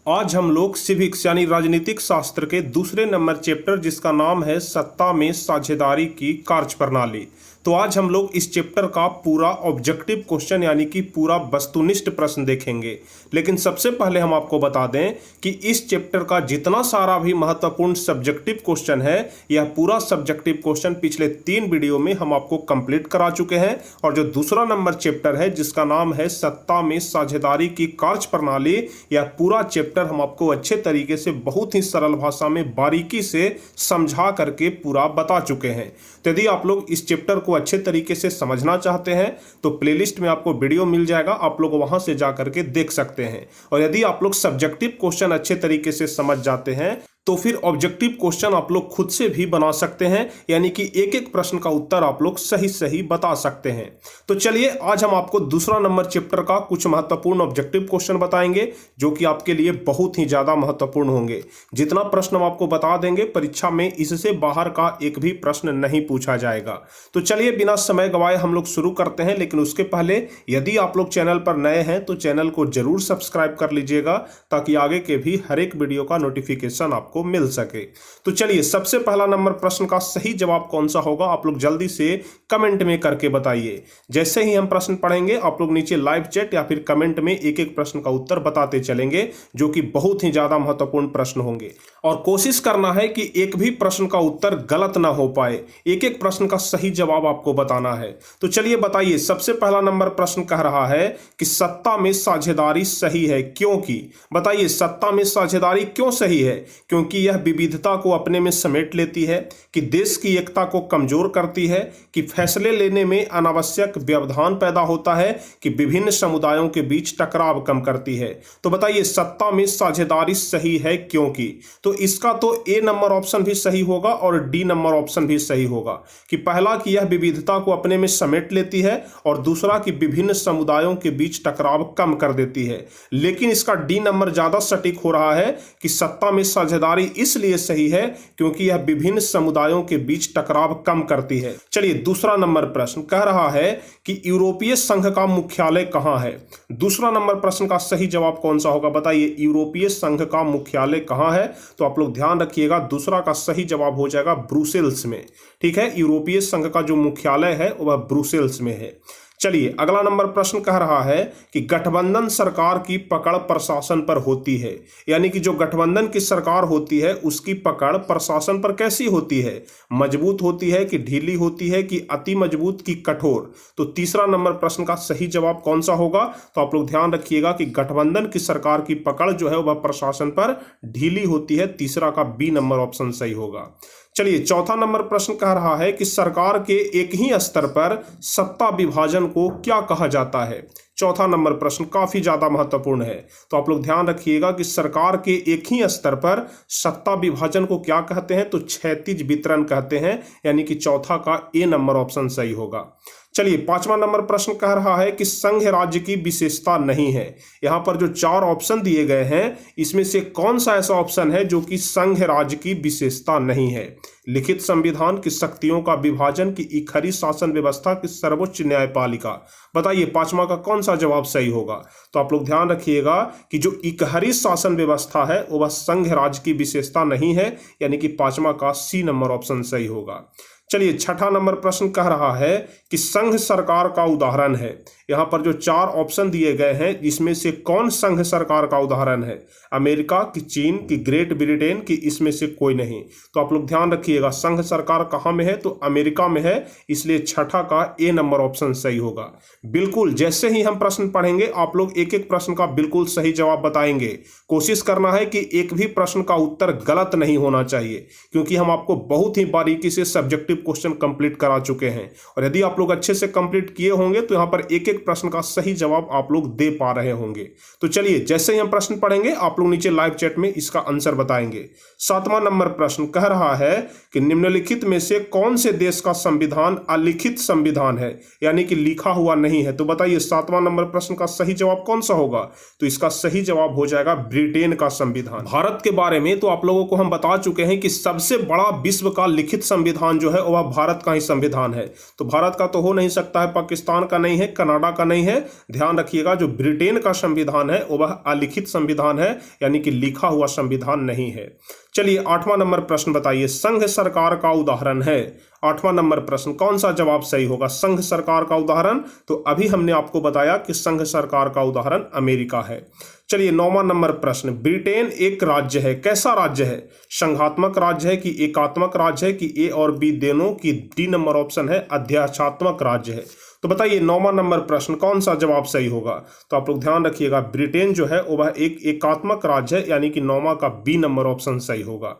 आज हम लोग सिविक्स यानी राजनीतिक शास्त्र के दूसरे नंबर चैप्टर जिसका नाम है सत्ता में साझेदारी की कार्यप्रणाली। तो आज हम लोग इस चैप्टर का पूरा ऑब्जेक्टिव क्वेश्चन यानी कि पूरा वस्तुनिष्ठ प्रश्न देखेंगे। लेकिन सबसे पहले हम आपको बता दें कि इस चैप्टर का जितना सारा भी महत्वपूर्ण सब्जेक्टिव क्वेश्चन है यह पूरा सब्जेक्टिव क्वेश्चन पिछले 3 वीडियो में हम आपको कंप्लीट करा चुके हैं। और जो दूसरा नंबर चैप्टर है जिसका नाम है सत्ता में साझेदारी की कार्यप्रणाली, यह पूरा चैप्टर हम आपको अच्छे तरीके से बहुत ही सरल भाषा में बारीकी से समझा करके पूरा बता चुके हैं। तो यदि आप लोग इस चैप्टर को अच्छे तरीके से समझना चाहते हैं तो प्लेलिस्ट में आपको वीडियो मिल जाएगा, आप लोग वहां से जा करके देख सकते हैं। और यदि आप लोग सब्जेक्टिव क्वेश्चन अच्छे तरीके से समझ जाते हैं तो फिर ऑब्जेक्टिव क्वेश्चन आप लोग खुद से भी बना सकते हैं, यानी कि एक एक प्रश्न का उत्तर आप लोग सही सही बता सकते हैं। तो चलिए आज हम आपको दूसरा नंबर चैप्टर का कुछ महत्वपूर्ण ऑब्जेक्टिव क्वेश्चन बताएंगे जो कि आपके लिए बहुत ही ज्यादा महत्वपूर्ण होंगे। जितना प्रश्न हम आपको बता देंगे परीक्षा में इससे बाहर का एक भी प्रश्न नहीं पूछा जाएगा। तो चलिए बिना समय गवाए हम लोग शुरू करते हैं। लेकिन उसके पहले यदि आप लोग चैनल पर नए हैं तो चैनल को जरूर सब्सक्राइब कर लीजिएगा ताकि आगे के भी हर एक वीडियो का नोटिफिकेशन आपको मिल सके। तो चलिए सबसे पहला नंबर प्रश्न का सही जवाब कौन सा होगा आप लोग जल्दी से कमेंट में करके बताइए। जैसे ही हम प्रश्न पढ़ेंगे आप लोग नीचे लाइव चैट या फिर कमेंट में एक एक प्रश्न का उत्तर बताते चलेंगे जो कि बहुत ही ज्यादा महत्वपूर्ण प्रश्न होंगे। और कोशिश करना है कि एक भी प्रश्न का उत्तर गलत ना हो पाए, एक एक प्रश्न का सही जवाब आपको बताना है। तो चलिए बताइए, सबसे पहला नंबर प्रश्न कह रहा है कि सत्ता में साझेदारी सही है क्योंकि। बताइए सत्ता में साझेदारी क्यों सही है? क्योंकि यह विविधता को अपने में समेट लेती है, कि देश की एकता को कमजोर करती है, कि फैसले लेने में अनावश्यक व्यवधान पैदा होता है, कि विभिन्न समुदायों के बीच टकराव कम करती है। तो बताइए सत्ता में साझेदारी सही है क्योंकि। तो इसका तो ए नंबर ऑप्शन भी सही होगा और डी नंबर ऑप्शन भी सही होगा, कि पहला कि यह विविधता को अपने में समेट लेती है और दूसरा कि विभिन्न समुदायों के बीच टकराव कम कर देती है। लेकिन इसका डी नंबर ज्यादा सटीक हो रहा है कि सत्ता में साझेदारी इसलिए सही है क्योंकि यह विभिन्न समुदायों के बीच टकराव कम करती है। चलिए दूसरा नंबर प्रश्न कह रहा है कि यूरोपीय संघ का मुख्यालय कहां है। दूसरा नंबर प्रश्न का सही जवाब कौन सा होगा? बताइए यूरोपीय संघ का मुख्यालय कहां है? तो आप लोग ध्यान रखिएगा, दूसरा का सही जवाब हो जाएगा ब्रुसेल्स में। ठीक है, यूरोपीय संघ का जो मुख्यालय है वह ब्रुसेल्स में है। चलिए अगला नंबर प्रश्न कह रहा है कि गठबंधन सरकार की पकड़ प्रशासन पर होती है, यानी कि जो गठबंधन की सरकार होती है उसकी पकड़ प्रशासन पर कैसी होती है? मजबूत होती है कि ढीली होती है कि अति मजबूत की कठोर? तो तीसरा नंबर प्रश्न का सही जवाब कौन सा होगा? तो आप लोग ध्यान रखिएगा कि गठबंधन की सरकार की पकड़ जो है वह प्रशासन पर ढीली होती है। तीसरा का बी नंबर ऑप्शन सही होगा। चलिए चौथा नंबर प्रश्न कह रहा है कि सरकार के एक ही स्तर पर सत्ता विभाजन को क्या कहा जाता है। चौथा नंबर प्रश्न काफी ज्यादा महत्वपूर्ण है, तो आप लोग ध्यान रखिएगा कि सरकार के एक ही स्तर पर सत्ता विभाजन को क्या कहते हैं? तो क्षैतिज वितरण कहते हैं, यानी कि चौथा का ए नंबर ऑप्शन सही होगा। चलिए पांचवा नंबर प्रश्न कह रहा है कि संघ राज्य की विशेषता नहीं है। यहां पर जो 4 ऑप्शन दिए गए हैं इसमें से कौन सा ऐसा ऑप्शन है जो कि संघ राज्य की विशेषता नहीं है? लिखित संविधान, की शक्तियों का विभाजन, की इकहरी शासन व्यवस्था, की सर्वोच्च न्यायपालिका? बताइए पांचवा का कौन सा जवाब सही होगा? तो आप लोग ध्यान रखिएगा कि जो इकहरी शासन व्यवस्था है वह संघ राज्य की विशेषता नहीं है, यानी कि पांचवा का सी नंबर ऑप्शन सही होगा। चलिए छठा नंबर प्रश्न कह रहा है कि संघ सरकार का उदाहरण है। यहां पर जो 4 ऑप्शन दिए गए हैं इसमें से कौन संघ सरकार का उदाहरण है? अमेरिका, की चीन, की ग्रेट ब्रिटेन, की इसमें से कोई नहीं? तो आप लोग ध्यान रखिएगा संघ सरकार कहां में है? तो अमेरिका में है, इसलिए छठा का ए नंबर ऑप्शन सही होगा। बिल्कुल जैसे ही हम प्रश्न पढ़ेंगे आप लोग एक एक प्रश्न का बिल्कुल सही जवाब बताएंगे। कोशिश करना है कि एक भी प्रश्न का उत्तर गलत नहीं होना चाहिए, क्योंकि हम आपको बहुत ही बारीकी से सब्जेक्टिव क्वेश्चन कंप्लीट करा चुके हैं। और यदि आप लोग अच्छे से कंप्लीट किए होंगे तो यहां पर एक एक प्रश्न का सही जवाब आप लोग दे पा रहे होंगे। तो चलिए जैसे ही हम प्रश्न पढ़ेंगे आप लोग नीचे लाइव चैट में इसका आंसर बताएंगे। 7वां नंबर प्रश्न कह रहा है कि निम्नलिखित में से कौन से देश का संविधान अलिखित संविधान है, यानी कि लिखा हुआ नहीं है? तो बताइए 7वां नंबर प्रश्न का सही जवाब कौन सा होगा? तो इसका सही जवाब हो जाएगा ब्रिटेन का संविधान। भारत के बारे में तो आप लोगों को हम बता चुके हैं कि सबसे बड़ा विश्व का लिखित संविधान जो है वह भारत का ही संविधान है। तो भारत का तो हो नहीं सकता है, पाकिस्तान का नहीं है, कनाडा तरह का नहीं है। ध्यान रखिएगा, जो ब्रिटेन का संविधान है वह अलिखित संविधान है, यानी कि लिखा हुआ संविधान नहीं है। चलिए 8वां नंबर प्रश्न बताइए, संघ सरकार का उदाहरण है। 8वां नंबर प्रश्न, कौन सा जवाब सही होगा? संघ सरकार का उदाहरण, तो अभी हमने आपको बताया कि संघ सरकार का उदाहरण अमेरिका है। चलिए 9वां नंबर प्रश्न, ब्रिटेन एक राज्य है, कैसा राज्य है? संघात्मक राज्य है कि एकात्मक राज्य है कि ए और बी दोनों की? डी नंबर ऑप्शन है अध्यात्मक राज्य है। तो बताइए 9वां नंबर प्रश्न, कौन सा जवाब सही होगा? तो आप लोग ध्यान रखिएगा, ब्रिटेन जो है वह एक एकात्मक राज्य है, यानी कि 9वां का बी नंबर ऑप्शन सही होगा।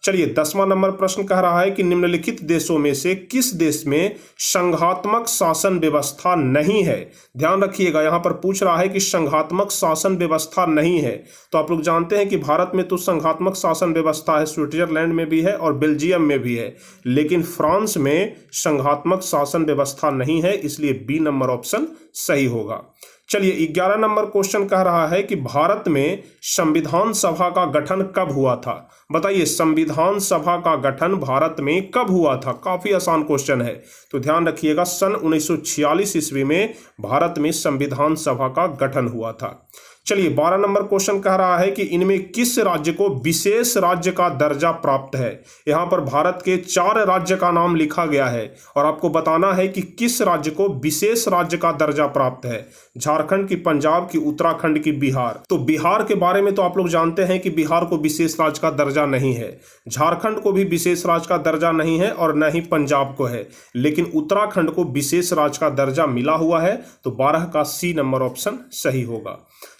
चलिए 10वां नंबर प्रश्न कह रहा है कि निम्नलिखित देशों में से किस देश में संघात्मक शासन व्यवस्था नहीं है? ध्यान रखिएगा, यहां पर पूछ रहा है कि संघात्मक शासन व्यवस्था नहीं है। तो आप लोग जानते हैं कि भारत में तो संघात्मक शासन व्यवस्था है, स्विट्जरलैंड में भी है और बेल्जियम में भी है, लेकिन फ्रांस में संघात्मक शासन व्यवस्था नहीं है, इसलिए बी नंबर ऑप्शन सही होगा। चलिए 11 नंबर क्वेश्चन कह रहा है कि भारत में संविधान सभा का गठन कब हुआ था? बताइए, संविधान सभा का गठन भारत में कब हुआ था? काफी आसान क्वेश्चन है, तो ध्यान रखिएगा, सन 1946 ईस्वी में भारत में संविधान सभा का गठन हुआ था। चलिए 12 नंबर क्वेश्चन कह रहा है कि इनमें किस राज्य को विशेष राज्य का दर्जा प्राप्त है? यहां पर भारत के 4 राज्य का नाम लिखा गया है और आपको बताना है कि किस राज्य को विशेष राज्य का दर्जा प्राप्त है। झारखंड की, पंजाब की, उत्तराखंड की, बिहार। तो बिहार के बारे में तो आप लोग जानते हैं कि बिहार को विशेष राज्य का दर्जा नहीं है, झारखंड को भी विशेष राज्य का दर्जा नहीं है और न ही पंजाब को है, लेकिन उत्तराखंड को विशेष राज्य का दर्जा मिला हुआ है। तो 12 का सी नंबर ऑप्शन सही होगा।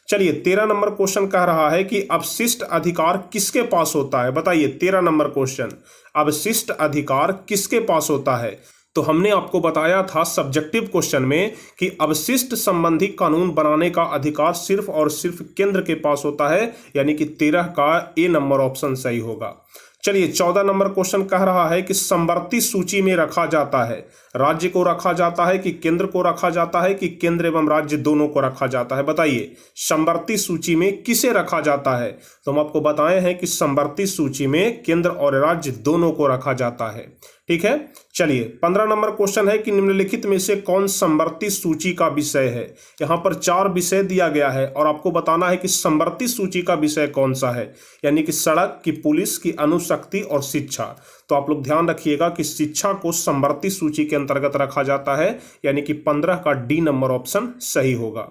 चलिए 13 नंबर क्वेश्चन कह रहा है कि अवशिष्ट अधिकार किसके पास होता है? बताइए 13 नंबर क्वेश्चन, अवशिष्ट अधिकार किसके पास होता है? तो हमने आपको बताया था सब्जेक्टिव क्वेश्चन में कि अवशिष्ट संबंधी कानून बनाने का अधिकार सिर्फ और सिर्फ केंद्र के पास होता है, यानी कि 13 का ए नंबर ऑप्शन सही होगा। चलिए 14 नंबर क्वेश्चन कह रहा है कि समवर्ती सूची में रखा जाता है, राज्य को रखा जाता है कि केंद्र को रखा जाता है कि केंद्र एवं राज्य दोनों को रखा जाता है? बताइए, समवर्ती सूची में किसे रखा जाता है? तो हम आपको बताए हैं कि समवर्ती सूची में केंद्र और राज्य दोनों को रखा जाता है। ठीक है, चलिए 15 नंबर क्वेश्चन है कि निम्नलिखित में से कौन समवर्ती सूची का विषय है? यहाँ पर 4 विषय दिया गया है और आपको बताना है कि समवर्ती सूची का विषय कौन सा है, यानी कि सड़क की, पुलिस की, अणुशक्ति और शिक्षा। तो आप लोग ध्यान रखिएगा कि शिक्षा को समवर्ती सूची के अंतर्गत रखा जाता है, यानी कि 15 का डी नंबर ऑप्शन सही होगा।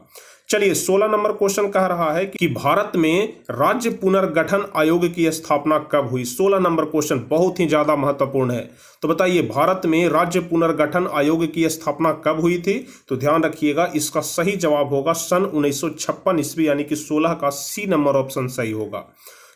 चलिए 16 नंबर क्वेश्चन कह रहा है कि भारत में राज्य पुनर्गठन आयोग की स्थापना कब हुई? 16 नंबर क्वेश्चन बहुत ही ज्यादा महत्वपूर्ण है। तो बताइए, भारत में राज्य पुनर्गठन आयोग की स्थापना कब हुई थी? तो ध्यान रखिएगा, इसका सही जवाब होगा सन 1956 ईस्वी, यानी कि 16 का सी नंबर ऑप्शन सही होगा।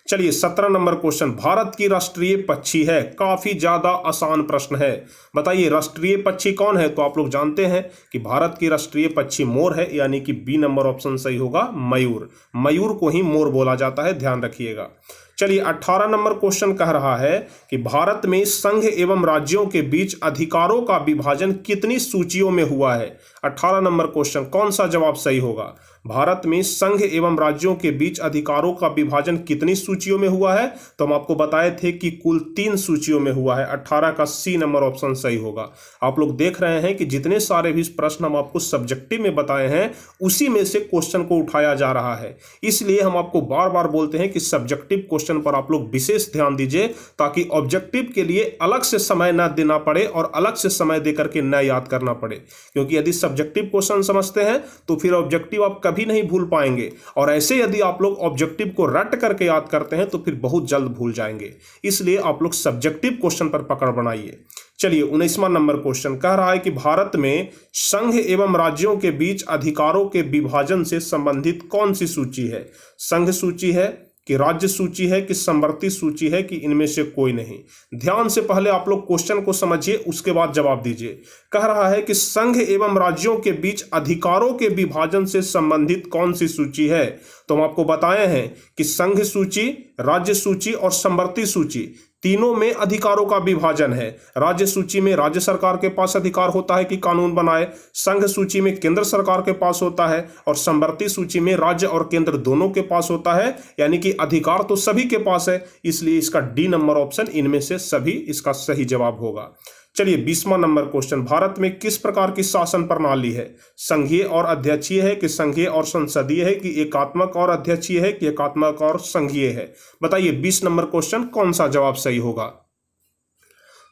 चलिए 17 नंबर क्वेश्चन, भारत की राष्ट्रीय पक्षी है, काफी ज्यादा आसान प्रश्न है। बताइए राष्ट्रीय पक्षी कौन है? तो आप लोग जानते हैं कि भारत की राष्ट्रीय पक्षी मोर है, यानी कि बी नंबर ऑप्शन सही होगा मयूर। मयूर को ही मोर बोला जाता है, ध्यान रखिएगा। चलिए 18 नंबर क्वेश्चन कह रहा है कि भारत में संघ एवं राज्यों के बीच अधिकारों का विभाजन कितनी सूचियों में हुआ है? 18 नंबर क्वेश्चन, कौन सा जवाब सही होगा? भारत में संघ एवं राज्यों के बीच अधिकारों का विभाजन कितनी सूचियों में हुआ है? तो हम आपको बताए थे कि कुल 3 सूचियों में हुआ है, 18 का सी नंबर ऑप्शन सही होगा। आप लोग देख रहे हैं कि जितने सारे भी प्रश्न हम आपको सब्जेक्टिव में बताए हैं, उसी में से क्वेश्चन को उठाया जा रहा है। इसलिए हम आपको बार बार बोलते हैं कि सब्जेक्टिव क्वेश्चन पर आप लोग विशेष ध्यान दीजिए, ताकि ऑब्जेक्टिव के लिए अलग से समय न देना पड़े और अलग से समय देकर के न याद करना पड़े, क्योंकि यदि सब्जेक्टिव क्वेश्चन समझते हैं तो फिर ऑब्जेक्टिव आप कभी नहीं भूल पाएंगे, और ऐसे यदि आप लोग ऑब्जेक्टिव को रट करके याद करते हैं तो फिर बहुत जल्द भूल जाएंगे। इसलिए आप लोग सब्जेक्टिव क्वेश्चन पर पकड़ बनाइए। चलिए 19वां नंबर क्वेश्चन कह रहा है कि भारत में संघ एवं राज्यों के बीच अधिकारों के विभाजन से संबंधित कौन सी सूची है? संघ सूची है कि राज्य सूची है कि समवर्ती सूची है कि इनमें से कोई नहीं? ध्यान से पहले आप लोग क्वेश्चन को समझिए, उसके बाद जवाब दीजिए। कह रहा है कि संघ एवं राज्यों के बीच अधिकारों के विभाजन से संबंधित कौन सी सूची है? तो हम आपको बताए हैं कि संघ सूची, राज्य सूची और समवर्ती सूची तीनों में अधिकारों का विभाजन है। राज्य सूची में राज्य सरकार के पास अधिकार होता है कि कानून बनाए, संघ सूची में केंद्र सरकार के पास होता है, और समवर्ती सूची में राज्य और केंद्र दोनों के पास होता है, यानी कि अधिकार तो सभी के पास है। इसलिए इसका डी नंबर ऑप्शन इनमें से सभी इसका सही जवाब होगा। चलिए 20वां नंबर क्वेश्चन, भारत में किस प्रकार की शासन प्रणाली है? संघीय और अध्यक्षीय है कि संघीय और संसदीय है कि एकात्मक और अध्यक्षीय है कि एकात्मक और संघीय है? बताइए 20 नंबर क्वेश्चन कौन सा जवाब सही होगा?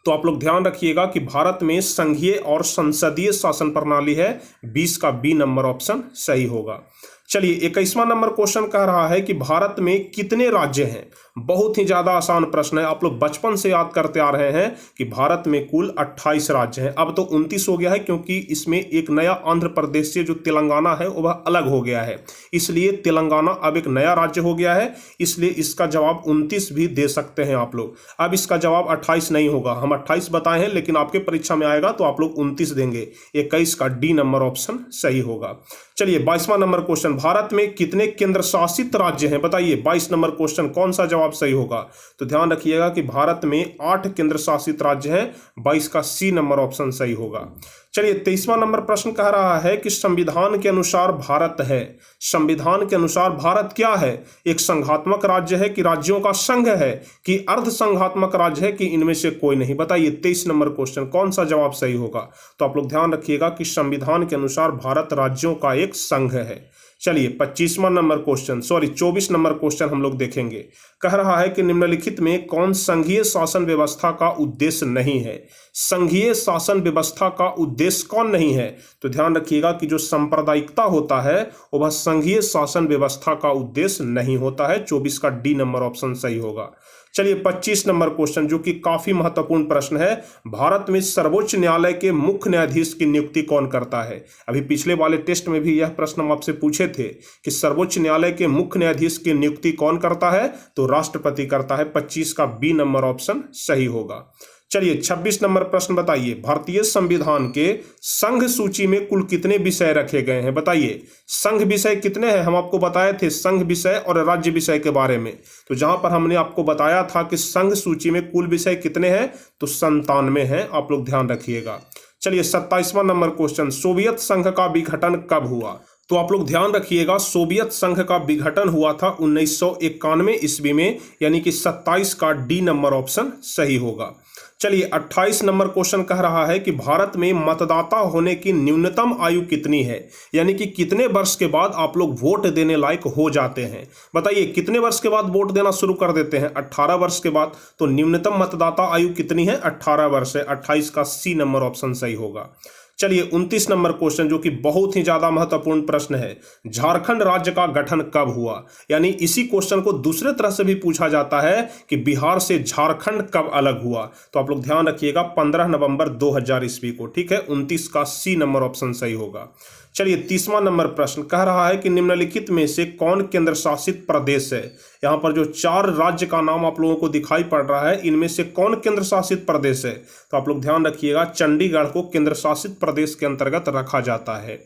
तो आप लोग ध्यान रखिएगा कि भारत में संघीय और संसदीय शासन प्रणाली है। 20 का बी नंबर ऑप्शन सही होगा। चलिए 21वां नंबर क्वेश्चन कह रहा है कि भारत में कितने राज्य हैं? बहुत ही ज्यादा आसान प्रश्न है, आप लोग बचपन से याद करते आ रहे हैं कि भारत में कुल 28 राज्य हैं। अब तो 29 हो गया है क्योंकि इसमें एक नया आंध्र प्रदेश से जो तेलंगाना है वह अलग हो गया है, इसलिए तेलंगाना अब एक नया राज्य हो गया है, इसलिए इसका जवाब 29 भी दे सकते हैं आप लोग। अब इसका जवाब 28 नहीं होगा, हम 28 बताए हैं लेकिन आपके परीक्षा में आएगा तो आप लोग 29 देंगे। 21 का डी नंबर ऑप्शन सही होगा। चलिए 22वां नंबर क्वेश्चन, भारत में कितने केंद्र शासित राज्य हैं? बताइए 22 नंबर क्वेश्चन कौन सा जवाब सही होगा? तो ध्यान रखिएगा कि भारत में 8 केंद्र शासित राज्य हैं। 22 का सी नंबर ऑप्शन सही होगा। चलिए 23वां नंबर प्रश्न कह रहा है कि संविधान के अनुसार भारत है, संविधान के अनुसार भारत क्या है? एक संघात्मक राज्य है कि राज्यों का संघ है कि अर्ध संघात्मक राज्य है कि इनमें से कोई नहीं? बताइए 23 नंबर क्वेश्चन कौन सा जवाब सही होगा? तो आप लोग ध्यान रखिएगा कि संविधान के अनुसार भारत राज्यों का एक संघ है। चलिए 24वां नंबर क्वेश्चन 24 नंबर क्वेश्चन हम लोग देखेंगे। कह रहा है कि निम्नलिखित में कौन संघीय शासन व्यवस्था का उद्देश्य नहीं है? संघीय शासन व्यवस्था का उद्देश्य कौन नहीं है? तो ध्यान रखिएगा कि जो सांप्रदायिकता होता है वह संघीय शासन व्यवस्था का उद्देश्य नहीं होता है। 24 का डी नंबर ऑप्शन सही होगा। चलिए 25 नंबर क्वेश्चन जो कि काफी महत्वपूर्ण प्रश्न है, भारत में सर्वोच्च न्यायालय के मुख्य न्यायाधीश की नियुक्ति कौन करता है? अभी पिछले वाले टेस्ट में भी यह प्रश्न हम आपसे पूछे थे कि सर्वोच्च न्यायालय के मुख्य न्यायाधीश की नियुक्ति कौन करता है? तो राष्ट्रपति करता है। 25 का बी नंबर ऑप्शन सही होगा। चलिए 26 नंबर प्रश्न बताइए, भारतीय संविधान के संघ सूची में कुल कितने विषय रखे गए हैं? बताइए संघ विषय कितने हैं? हम आपको बताए थे संघ विषय और राज्य विषय के बारे में, तो जहां पर हमने आपको बताया था कि संघ सूची में कुल विषय कितने हैं, तो 97 हैं। आप लोग ध्यान रखिएगा। चलिए 27वां नंबर क्वेश्चन, सोवियत संघ का विघटन कब हुआ? तो आप लोग ध्यान रखिएगा, सोवियत संघ का विघटन हुआ था 1991 ईस्वी में, यानी कि 27 का डी नंबर ऑप्शन सही होगा। चलिए 28 नंबर क्वेश्चन कह रहा है कि भारत में मतदाता होने की न्यूनतम आयु कितनी है? यानी कि कितने वर्ष के बाद आप लोग वोट देने लायक हो जाते हैं? बताइए कितने वर्ष के बाद वोट देना शुरू कर देते हैं? 18 वर्ष के बाद। तो न्यूनतम मतदाता आयु कितनी है? 18 वर्ष है। 28 का सी नंबर ऑप्शन सही होगा। चलिए 29 नंबर क्वेश्चन जो कि बहुत ही ज्यादा महत्वपूर्ण प्रश्न है, झारखंड राज्य का गठन कब हुआ? यानी इसी क्वेश्चन को दूसरे तरह से भी पूछा जाता है कि बिहार से झारखंड कब अलग हुआ? तो आप लोग ध्यान रखिएगा 15 नवंबर 2000 ईस्वी को। ठीक है, 29 का सी नंबर ऑप्शन सही होगा। चलिए 30वां नंबर प्रश्न कह रहा है कि निम्नलिखित में से कौन केंद्र शासित प्रदेश है? यहाँ पर जो 4 राज्य का नाम आप लोगों को दिखाई पड़ रहा है, इनमें से कौन केंद्र शासित प्रदेश है? तो आप लोग ध्यान रखिएगा, चंडीगढ़ को केंद्र शासित प्रदेश के अंतर्गत रखा जाता है।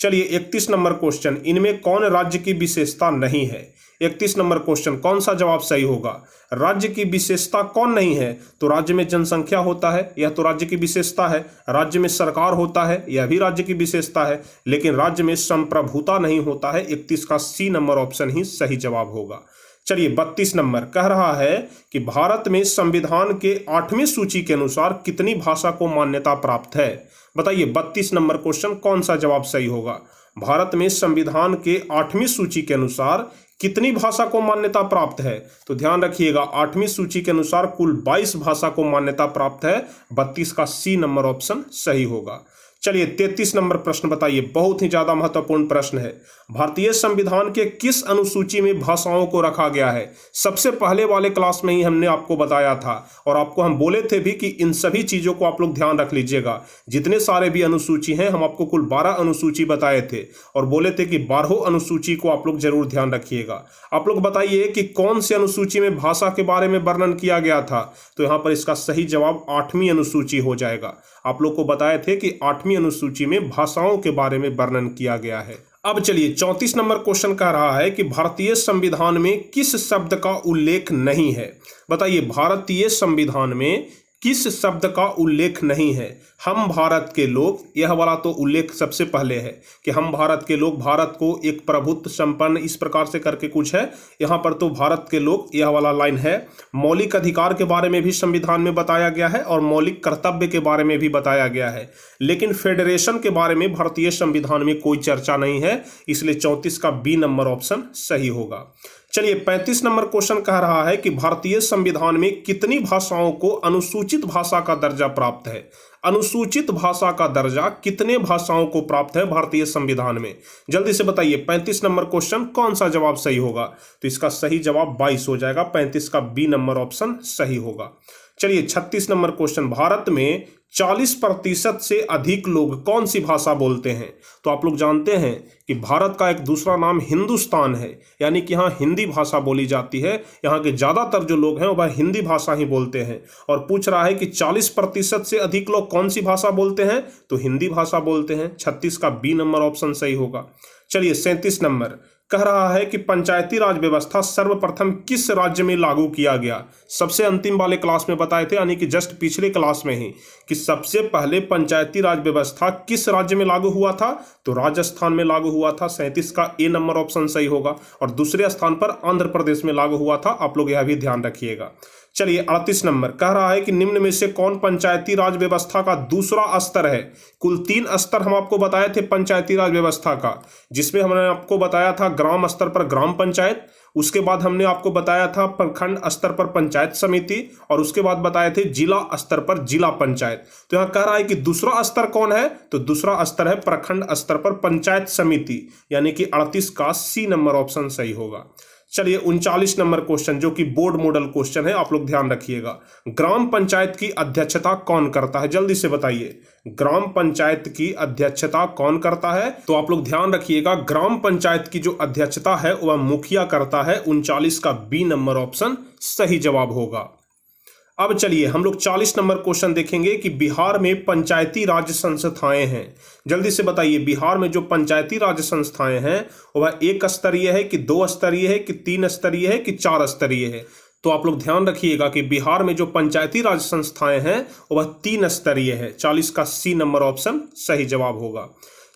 चलिए 31 नंबर क्वेश्चन, इनमें कौन राज्य की विशेषता नहीं है? 31 नंबर क्वेश्चन कौन सा जवाब सही होगा? राज्य की विशेषता कौन नहीं है? तो राज्य में जनसंख्या होता है, यह तो राज्य की विशेषता है। राज्य में सरकार होता है, यह भी राज्य की विशेषता है। लेकिन राज्य में संप्रभुता नहीं होता है। 31 का सी नंबर ऑप्शन ही सही जवाब होगा। चलिए 32 नंबर कह रहा है कि भारत में संविधान के 8वें सूची के अनुसार कितनी भाषा को मान्यता प्राप्त है? बताइए 32 नंबर क्वेश्चन कौन सा जवाब सही होगा? भारत में संविधान के 8वीं सूची के अनुसार कितनी भाषा को मान्यता प्राप्त है? तो ध्यान रखिएगा 8वीं सूची के अनुसार कुल 22 भाषा को मान्यता प्राप्त है। 32 का सी नंबर ऑप्शन सही होगा। चलिए 33 नंबर प्रश्न बताइए, बहुत ही ज्यादा महत्वपूर्ण प्रश्न है। भारतीय संविधान के किस अनुसूची में भाषाओं को रखा गया है? सबसे पहले वाले क्लास में ही हमने आपको बताया था और आपको हम बोले थे भी कि इन सभी चीजों को आप लोग ध्यान रख लीजिएगा। जितने सारे भी अनुसूची हैं, हम आपको कुल 12 अनुसूची बताए थे और बोले थे कि 12 अनुसूची को आप लोग जरूर ध्यान रखिएगा। आप लोग बताइए कि कौन सी अनुसूची में भाषा के बारे में वर्णन किया गया था? तो यहाँ पर इसका सही जवाब 8वीं अनुसूची हो जाएगा। आप लोग को बताए थे कि 8वीं अनुसूची में भाषाओं के बारे में वर्णन किया गया है। अब चलिए 34 नंबर क्वेश्चन कह रहा है कि भारतीय संविधान में किस शब्द का उल्लेख नहीं है? बताइए भारतीय संविधान में किस शब्द का उल्लेख नहीं है? हम भारत के लोग, यह वाला तो उल्लेख सबसे पहले है कि हम भारत के लोग, भारत को एक प्रभुत्व संपन्न, इस प्रकार से करके कुछ है यहाँ पर, तो भारत के लोग यह वाला लाइन है। मौलिक अधिकार के बारे में भी संविधान में बताया गया है और मौलिक कर्तव्य के बारे में भी बताया गया है, लेकिन फेडरेशन के बारे में भारतीय संविधान में कोई चर्चा नहीं है, इसलिए 34 का बी नंबर ऑप्शन सही होगा। चलिए 35 नंबर क्वेश्चन कह रहा है कि भारतीय संविधान में कितनी भाषाओं को अनुसूचित भाषा का दर्जा प्राप्त है? अनुसूचित भाषा का दर्जा कितने भाषाओं को प्राप्त है भारतीय संविधान में? जल्दी से बताइए 35 नंबर क्वेश्चन कौन सा जवाब सही होगा? तो इसका सही जवाब 22 हो जाएगा, 35 का बी नंबर ऑप्शन सही होगा। चलिए 36 नंबर क्वेश्चन, भारत में 40% से अधिक लोग कौन सी भाषा बोलते हैं? तो आप लोग जानते हैं कि भारत का एक दूसरा नाम हिंदुस्तान है, यानी कि यहाँ हिंदी भाषा बोली जाती है। यहाँ के ज़्यादातर जो लोग हैं वह हिंदी भाषा ही बोलते हैं, और पूछ रहा है कि 40% से अधिक लोग कौन सी भाषा बोलते हैं? तो हिंदी भाषा बोलते हैं। 36 का बी नंबर ऑप्शन सही होगा। चलिए 37 नंबर कह रहा है कि पंचायती राज व्यवस्था सर्वप्रथम किस राज्य में लागू किया गया? सबसे अंतिम वाले क्लास में बताए थे, यानी कि जस्ट पिछले क्लास में ही, कि सबसे पहले पंचायती राज व्यवस्था किस राज्य में लागू हुआ था? तो राजस्थान में लागू हुआ था। 37 का ए नंबर ऑप्शन सही होगा। और दूसरे स्थान पर आंध्र प्रदेश में लागू हुआ था, आप लोग यह भी ध्यान रखिएगा। चलिए 38 नंबर कह रहा है कि निम्न में से कौन पंचायती राज व्यवस्था का दूसरा स्तर है? कुल 3 स्तर हम आपको बताए थे पंचायती राज व्यवस्था का, जिसमें हमने आपको बताया था ग्राम स्तर पर ग्राम पंचायत, उसके बाद हमने आपको बताया था प्रखंड स्तर पर पंचायत समिति, और उसके बाद बताए थे जिला स्तर पर जिला पंचायत। तो यहाँ कह रहा है कि दूसरा स्तर कौन है? तो दूसरा स्तर है प्रखंड स्तर पर पंचायत समिति, यानी कि 38 का सी नंबर ऑप्शन सही होगा। चलिए 39 नंबर क्वेश्चन, जो कि बोर्ड मॉडल क्वेश्चन है, आप लोग ध्यान रखिएगा। ग्राम पंचायत की अध्यक्षता कौन करता है? जल्दी से बताइए, ग्राम पंचायत की अध्यक्षता कौन करता है? तो आप लोग ध्यान रखिएगा, ग्राम पंचायत की जो अध्यक्षता है वह मुखिया करता है। 39 का बी नंबर ऑप्शन सही जवाब होगा। अब चलिए हम लोग 40 नंबर क्वेश्चन देखेंगे कि बिहार में पंचायती राज संस्थाएं हैं। जल्दी से बताइए, बिहार में जो पंचायती राज संस्थाएं हैं वह 1 स्तरीय है कि 2 स्तरीय है कि 3 स्तरीय है कि 4 स्तरीय है? तो आप लोग ध्यान रखिएगा कि बिहार में जो पंचायती राज संस्थाएं हैं वह 3 स्तरीय है। 40 का सी नंबर ऑप्शन सही जवाब होगा।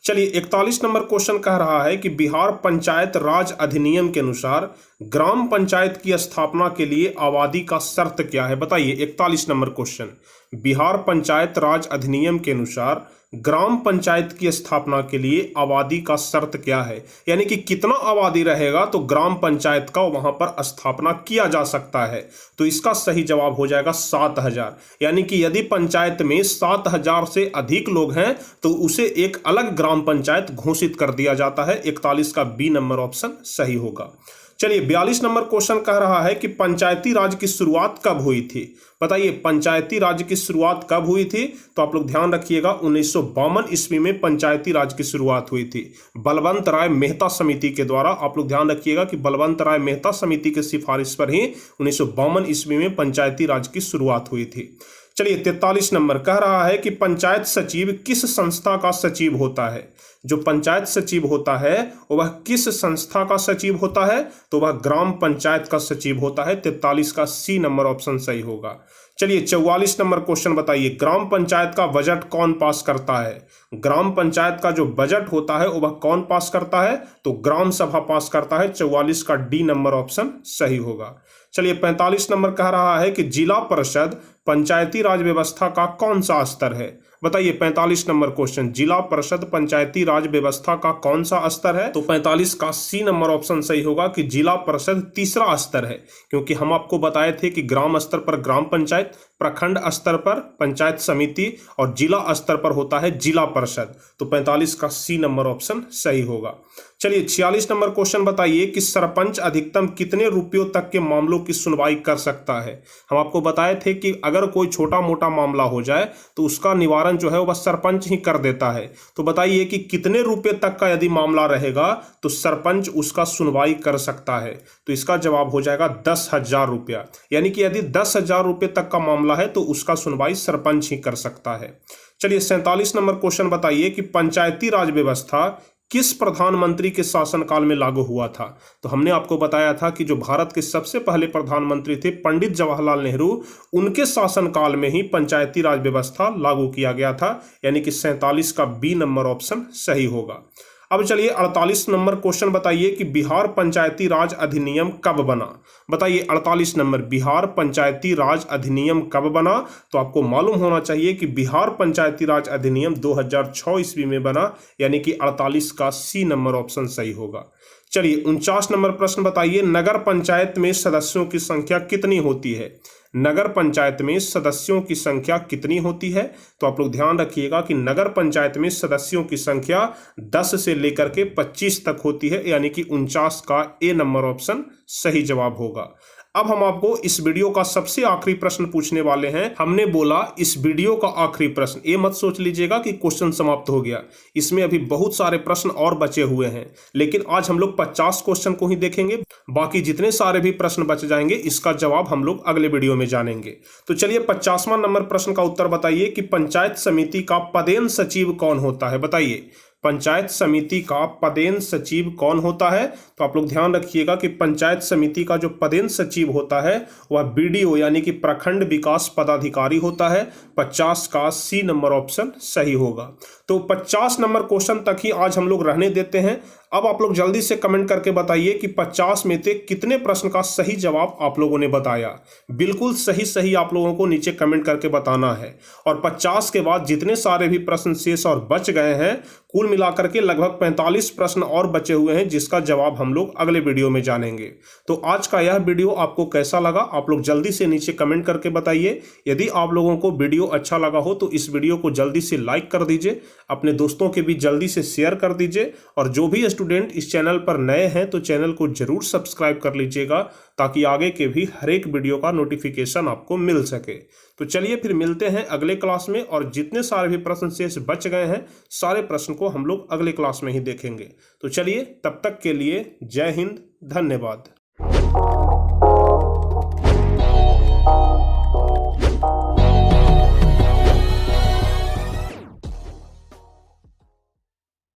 चलिए 41 नंबर क्वेश्चन कह रहा है कि बिहार पंचायत राज अधिनियम के अनुसार ग्राम पंचायत की स्थापना के लिए आबादी का शर्त क्या है? बताइए 41 नंबर क्वेश्चन, बिहार पंचायत राज अधिनियम के अनुसार ग्राम पंचायत की स्थापना के लिए आबादी का शर्त क्या है? यानी कि कितना आबादी रहेगा तो ग्राम पंचायत का वहां पर स्थापना किया जा सकता है? तो इसका सही जवाब हो जाएगा 7000। यानी कि यदि पंचायत में 7000 से अधिक लोग हैं तो उसे एक अलग ग्राम पंचायत घोषित कर दिया जाता है। 41 का बी नंबर ऑप्शन सही होगा। चलिए 42 नंबर क्वेश्चन कह रहा है कि पंचायती राज की शुरुआत कब हुई थी? बताइए पंचायती राज की शुरुआत कब हुई थी? तो आप लोग ध्यान रखिएगा 1952 ईस्वी में पंचायती राज की शुरुआत हुई थी, बलवंत राय मेहता समिति के द्वारा। आप लोग ध्यान रखिएगा कि बलवंत राय मेहता समिति की सिफारिश पर ही 1952 ईस्वी में पंचायती राज की शुरुआत हुई थी। चलिए 43 नंबर कह रहा है कि पंचायत सचिव किस संस्था का सचिव होता है? जो पंचायत सचिव होता है वह किस संस्था का सचिव होता है? तो वह ग्राम पंचायत का सचिव होता है। 43 का सी नंबर ऑप्शन सही होगा। चलिए 44 नंबर क्वेश्चन बताइए, ग्राम पंचायत का बजट कौन पास करता है? ग्राम पंचायत का जो बजट होता है वह कौन पास करता है? तो ग्राम सभा पास करता है। 44 का डी नंबर ऑप्शन सही होगा। चलिए 45 नंबर कह रहा है कि जिला परिषद पंचायती राज व्यवस्था का कौन सा स्तर है? बताइए 45 नंबर क्वेश्चन, जिला परिषद पंचायती राज व्यवस्था का कौन सा स्तर है? तो 45 का सी नंबर ऑप्शन सही होगा कि जिला परिषद तीसरा स्तर है, क्योंकि हम आपको बताए थे कि ग्राम स्तर पर ग्राम पंचायत, प्रखंड स्तर पर पंचायत समिति और जिला स्तर पर होता है जिला परिषद। तो 45 का सी नंबर ऑप्शन सही होगा। चलिए 46 नंबर क्वेश्चन बताइए कि सरपंच अधिकतम कितने रुपयों तक के मामलों की सुनवाई कर सकता है? हम आपको बताए थे कि अगर कोई छोटा मोटा मामला हो जाए तो उसका निवारण जो है वह सरपंच ही कर देता है। तो बताइए कि कितने रुपए तक का यदि मामला रहेगा तो सरपंच उसका सुनवाई कर सकता है? तो इसका जवाब हो जाएगा 10,000 रुपया। यानी कि यदि 10,000 रुपये तक का मामला है तो उसका सुनवाई सरपंच ही कर सकता है। चलिए 47 नंबर क्वेश्चन बताइए कि पंचायती राज व्यवस्था किस प्रधानमंत्री के शासनकाल में लागू हुआ था? तो हमने आपको बताया था कि जो भारत के सबसे पहले प्रधानमंत्री थे पंडित जवाहरलाल नेहरू, उनके शासनकाल में ही पंचायती राज व्यवस्था लागू किया गया था, यानी कि 47 का बी नंबर ऑप्शन सही होगा। अब चलिए 48 नंबर क्वेश्चन बताइए कि बिहार पंचायती राज अधिनियम कब बना? बताइए 48 नंबर, बिहार पंचायती राज अधिनियम कब बना? तो आपको मालूम होना चाहिए कि बिहार पंचायती राज अधिनियम 2006 ईस्वी में बना, यानी कि 48 का सी नंबर ऑप्शन सही होगा। चलिए 49 नंबर प्रश्न बताइए, नगर पंचायत में सदस्यों की संख्या कितनी होती है? नगर पंचायत में सदस्यों की संख्या कितनी होती है? तो आप लोग ध्यान रखिएगा कि नगर पंचायत में सदस्यों की संख्या 10 से लेकर के 25 तक होती है, यानी कि 49 का ए नंबर ऑप्शन सही जवाब होगा। अब हम आपको इस वीडियो का सबसे आखिरी प्रश्न पूछने वाले हैं। हमने बोला इस वीडियो का आखिरी प्रश्न, ये मत सोच लीजिएगा कि क्वेश्चन समाप्त हो गया, इसमें अभी बहुत सारे प्रश्न और बचे हुए हैं, लेकिन आज हम लोग 50 क्वेश्चन को ही देखेंगे। बाकी जितने सारे भी प्रश्न बच जाएंगे इसका जवाब हम लोग अगले वीडियो में जानेंगे। तो चलिए 50वां नंबर प्रश्न का उत्तर बताइए कि पंचायत समिति का पदेन सचिव कौन होता है? बताइए पंचायत समिति का पदेन सचिव कौन होता है? तो आप लोग ध्यान रखिएगा कि पंचायत समिति का जो पदेन सचिव होता है वह बीडीओ यानी कि प्रखंड विकास पदाधिकारी होता है। 50 का सी नंबर ऑप्शन सही होगा। तो 50 नंबर क्वेश्चन तक ही आज हम लोग रहने देते हैं। अब आप लोग जल्दी से कमेंट करके बताइए कि 50 में से कितने प्रश्न का सही जवाब आप लोगों ने बताया। बिल्कुल सही सही आप लोगों को नीचे कमेंट करके बताना है। और 50 के बाद जितने सारे भी प्रश्न शेष और बच गए हैं, कुल मिलाकर के लगभग 45 प्रश्न और बचे हुए हैं, जिसका जवाब हम लोग अगले वीडियो में जानेंगे। तो आज का यह वीडियो आपको कैसा लगा आप लोग जल्दी से नीचे कमेंट करके बताइए। यदि आप लोगों को वीडियो अच्छा लगा हो तो इस वीडियो को जल्दी से लाइक कर दीजिए, अपने दोस्तों के भी जल्दी से शेयर कर दीजिए। और जो भी स्टूडेंट इस चैनल पर नए हैं तो चैनल को जरूर सब्सक्राइब कर लीजिएगा, ताकि आगे के भी हर एक वीडियो का नोटिफिकेशन आपको मिल सके। तो चलिए फिर मिलते हैं अगले क्लास में, और जितने सारे भी प्रश्न शेष बच गए हैं सारे प्रश्न को हम लोग अगले क्लास में ही देखेंगे। तो चलिए तब तक के लिए जय हिंद, धन्यवाद।